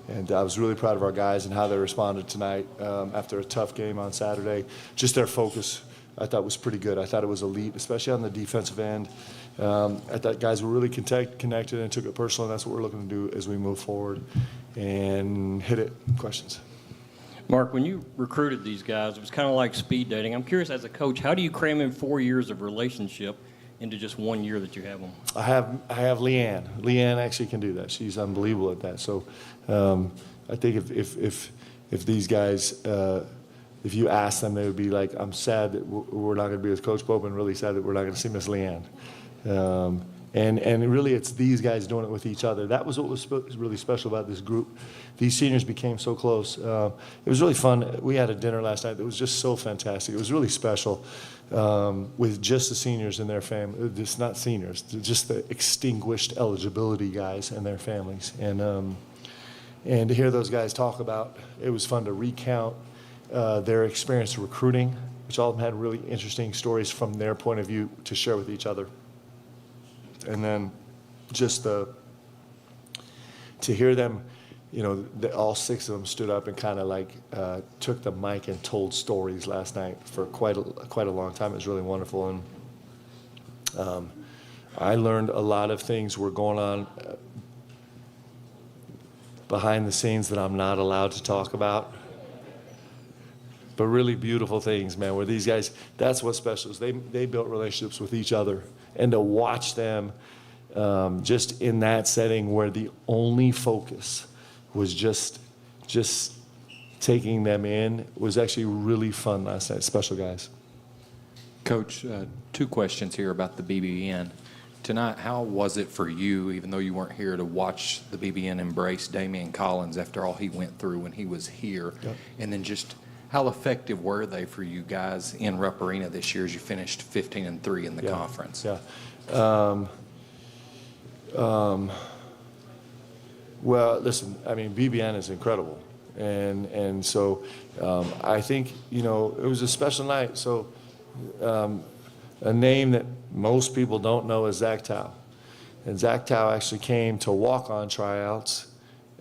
And I was really proud of our guys and how they responded tonight after a tough game on Saturday. Just their focus, I thought, was pretty good. I thought it was elite, especially on the defensive end. I thought guys were really connected and took it personal, and that's what we're looking to do as we move forward and hit it. Questions? Mark, when you recruited these guys, it was kind of like speed dating. I'm curious, as a coach, how do you cram in 4 years of relationship into just 1 year that you have them? I have Leanne. Leanne actually can do that. She's unbelievable at that. So I think if these guys, if you ask them, they would be like, I'm sad that we're not going to be with Coach Pope, and really sad that we're not going to see Miss Leanne. And really, it's these guys doing it with each other. That was what was really special about this group. These seniors became so close. It was really fun. We had a dinner last night that was just so fantastic. It was really special with just the seniors and their family. Just not seniors, just the extinguished eligibility guys and their families. And to hear those guys talk about, it was fun to recount their experience recruiting, which all of them had really interesting stories from their point of view to share with each other. And then just to hear them, all 6 of them stood up and kind of like took the mic and told stories last night for quite a long time. It was really wonderful. And I learned a lot of things were going on behind the scenes that I'm not allowed to talk about. But really beautiful things, man, where these guys, that's what's special, is they built relationships with each other. And to watch them just in that setting where the only focus was just taking them in was actually really fun last night. Special guys. Coach, 2 questions here about the BBN. Tonight, how was it for you, even though you weren't here, to watch the BBN embrace Damian Collins after all he went through when he was here? Yep. And then just how effective were they for you guys in Rupp Arena this year as you finished 15-3 in the conference? Yeah. Well, listen, I mean, BBN is incredible. And so I think, it was a special night. So a name that most people don't know is Zach Tao. And Zach Tao actually came to walk-on tryouts.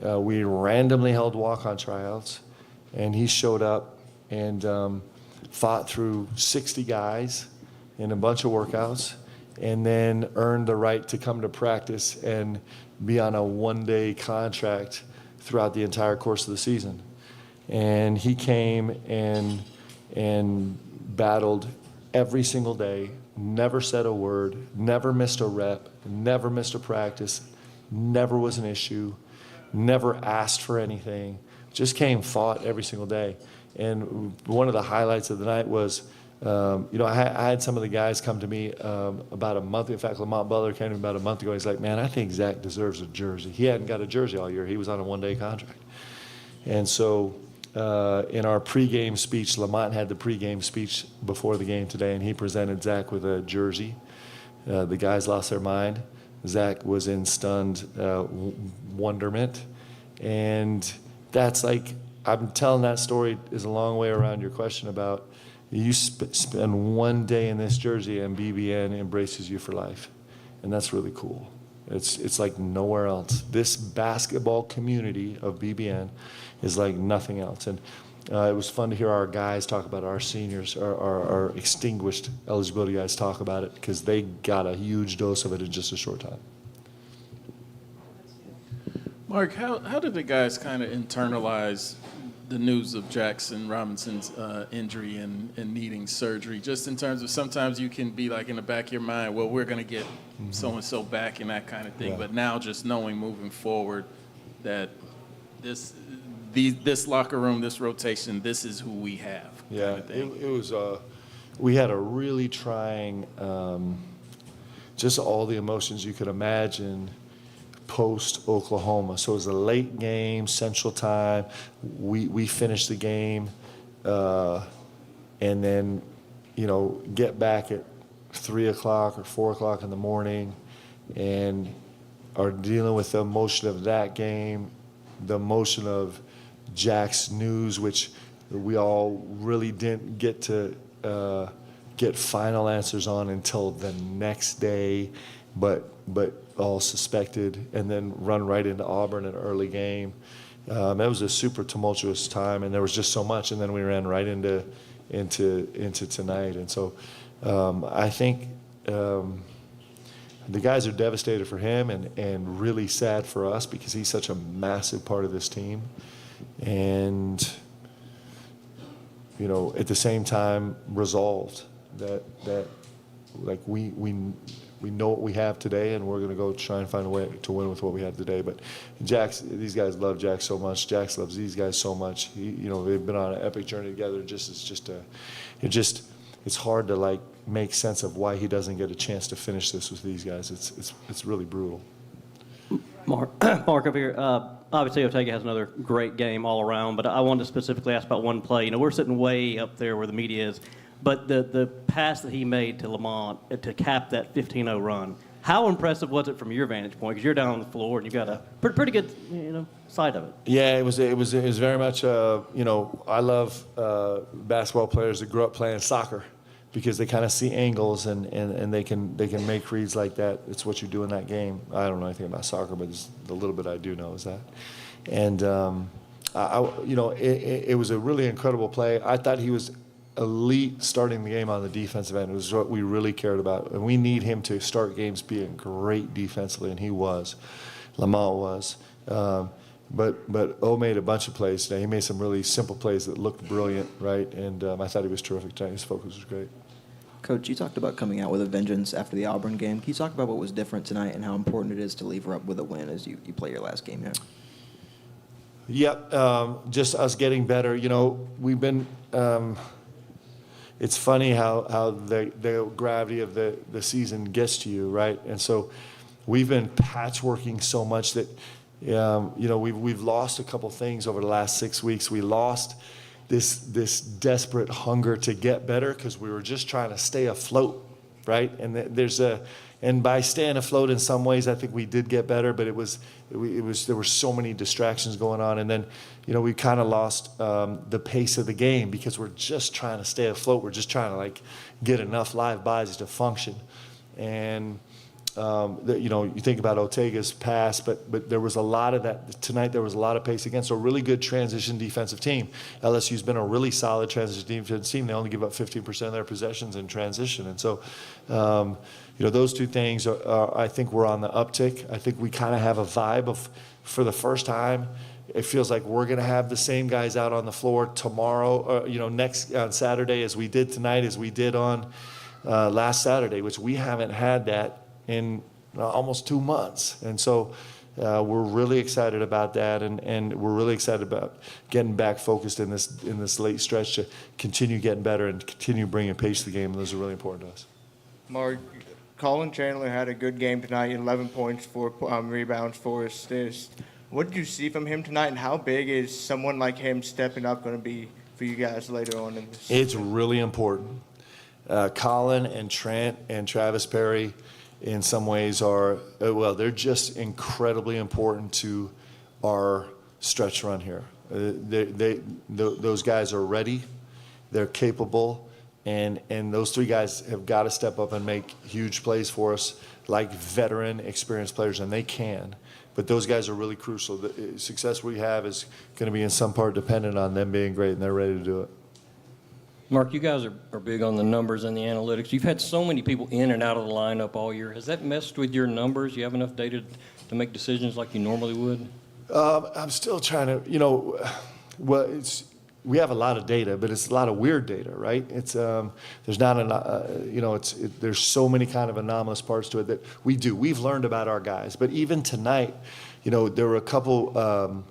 We randomly held walk-on tryouts. And he showed up and fought through 60 guys in a bunch of workouts, and then earned the right to come to practice and be on a 1-day contract throughout the entire course of the season. And he came and battled every single day, never said a word, never missed a rep, never missed a practice, never was an issue, never asked for anything, just came, fought every single day. And one of the highlights of the night was, I had some of the guys come to me about a month. In fact, Lamont Butler came to me about a month ago. He's like, man, I think Zach deserves a jersey. He hadn't got a jersey all year. He was on a 1-day contract. And so in our pregame speech, Lamont had the pregame speech before the game today, and he presented Zach with a jersey. The guys lost their mind. Zach was in stunned wonderment. And that's like, I'm telling that story is a long way around your question about you spend 1 day in this jersey and BBN embraces you for life. And that's really cool. It's like nowhere else. This basketball community of BBN is like nothing else. And it was fun to hear our guys talk about it, our seniors, our extinguished eligibility guys talk about it, because they got a huge dose of it in just a short time. Mark, how did the guys kind of internalize the news of Jackson Robinson's injury and needing surgery, just in terms of sometimes you can be like in the back of your mind, well, we're going to get so-and-so back and that kind of thing. Yeah. But now just knowing moving forward that this locker room, this rotation, this is who we have. Yeah, it was we had a really trying, just all the emotions you could imagine post-Oklahoma. So it was a late game, Central Time. We finished the game and then, get back at 3 o'clock or 4 o'clock in the morning and are dealing with the emotion of that game, the emotion of Jack's news, which we all really didn't get to get final answers on until the next day, but all suspected, and then run right into Auburn, an early game. It was a super tumultuous time, and there was just so much, and then we ran right into tonight. And so I think the guys are devastated for him and really sad for us because he's such a massive part of this team. And, at the same time, resolved that like we know what we have today, and we're going to go try and find a way to win with what we have today. But these guys love Jack so much. Jack loves these guys so much. They've been on an epic journey together. It's hard to like make sense of why he doesn't get a chance to finish this with these guys. It's really brutal. Mark over here. Obviously, Ortega has another great game all around, but I wanted to specifically ask about one play. We're sitting way up there where the media is, but the pass that he made to Lamont to cap that 15-0 run, how impressive was it from your vantage point? Because you're down on the floor and you've got a pretty good side of it. Yeah, it was very much. I love basketball players that grew up playing soccer, because they kind of see angles and they can make reads like that. It's what you do in that game. I don't know anything about soccer, but the little bit I do know is that. And it was a really incredible play. I thought he was elite starting the game on the defensive end. It was what we really cared about, and we need him to start games being great defensively, and he was. Lamont was. But O made a bunch of plays today. He made some really simple plays that looked brilliant, right? And I thought he was terrific tonight. His focus was great. Coach, you talked about coming out with a vengeance after the Auburn game. Can you talk about what was different tonight and how important it is to leave up with a win as you play your last game here? Yep, just us getting better. We've been. It's funny how the gravity of the season gets to you, right? And so we've been patchworking so much that. We've lost a couple things over the last 6 weeks. We lost this desperate hunger to get better because we were just trying to stay afloat, right? And and by staying afloat in some ways, I think we did get better, but there were so many distractions going on, and then we kind of lost the pace of the game because we're just trying to stay afloat. We're just trying to like get enough live bodies to function, and. You think about Ortega's pass, but there was a lot of that tonight. There was a lot of pace against a really good transition defensive team. LSU's been a really solid transition defensive team. They only give up 15% of their possessions in transition, and so those two things I think we're on the uptick. I think we kind of have a vibe of, for the first time, it feels like we're going to have the same guys out on the floor tomorrow, next on Saturday as we did tonight, as we did on last Saturday, which we haven't had that in almost 2 months. And so we're really excited about that, and we're really excited about getting back focused in this late stretch to continue getting better and continue bringing pace to the game. And those are really important to us. Mark, Colin Chandler had a good game tonight, 11 points, 4 rebounds, 4 assists. What did you see from him tonight, and how big is someone like him stepping up going to be for you guys later on in this? It's really important. Colin and Trent and Travis Perry in some ways they're just incredibly important to our stretch run here. Those guys are ready, they're capable, and those 3 guys have got to step up and make huge plays for us like veteran, experienced players, and they can. But those guys are really crucial. The success we have is going to be in some part dependent on them being great, and they're ready to do it. Mark, you guys are big on the numbers and the analytics. You've had so many people in and out of the lineup all year. Has that messed with your numbers? You have enough data to make decisions like you normally would? I'm still trying to, we have a lot of data, but it's a lot of weird data, right? It's there's not there's so many kind of anomalous parts to it that we've learned about our guys. But even tonight, there were a couple,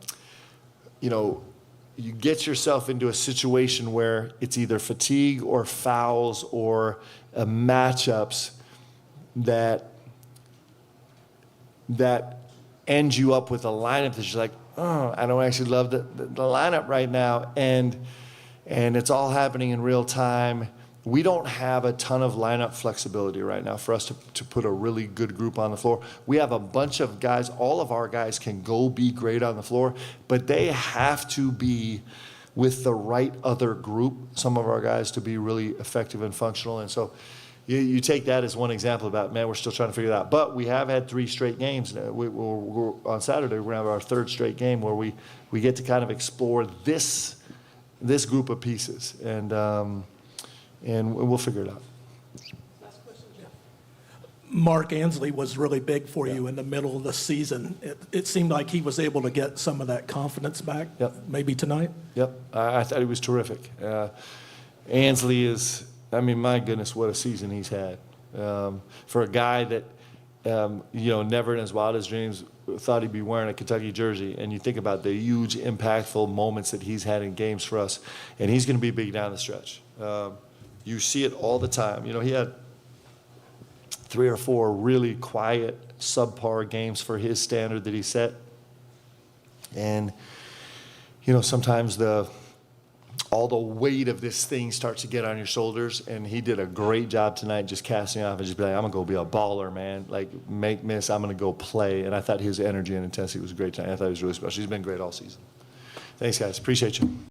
you get yourself into a situation where it's either fatigue or fouls or matchups that end you up with a lineup that you're like, oh, I don't actually love the lineup right now, and it's all happening in real time. We don't have a ton of lineup flexibility right now for us to put a really good group on the floor. We have a bunch of guys. All of our guys can go be great on the floor, but they have to be with the right other group, some of our guys, to be really effective and functional. And so you take that as one example about, man, we're still trying to figure it out. But we have had 3 straight games. We're on Saturday, we're going to have our 3rd straight game where we get to kind of explore this group of pieces. And we'll figure it out. Mark Ansley was really big for you in the middle of the season. It seemed like he was able to get some of that confidence back, maybe tonight. Yep, I thought he was terrific. Ansley is, I mean, my goodness, what a season he's had. For a guy that, never in his wildest dreams thought he'd be wearing a Kentucky jersey, and you think about the huge, impactful moments that he's had in games for us, and he's going to be big down the stretch. You see it all the time. He had 3 or 4 really quiet, subpar games for his standard that he set. And, sometimes all the weight of this thing starts to get on your shoulders, and he did a great job tonight just casting off and just be like, I'm going to go be a baller, man. Like, make miss, I'm going to go play. And I thought his energy and intensity was great tonight. I thought he was really special. He's been great all season. Thanks, guys. Appreciate you.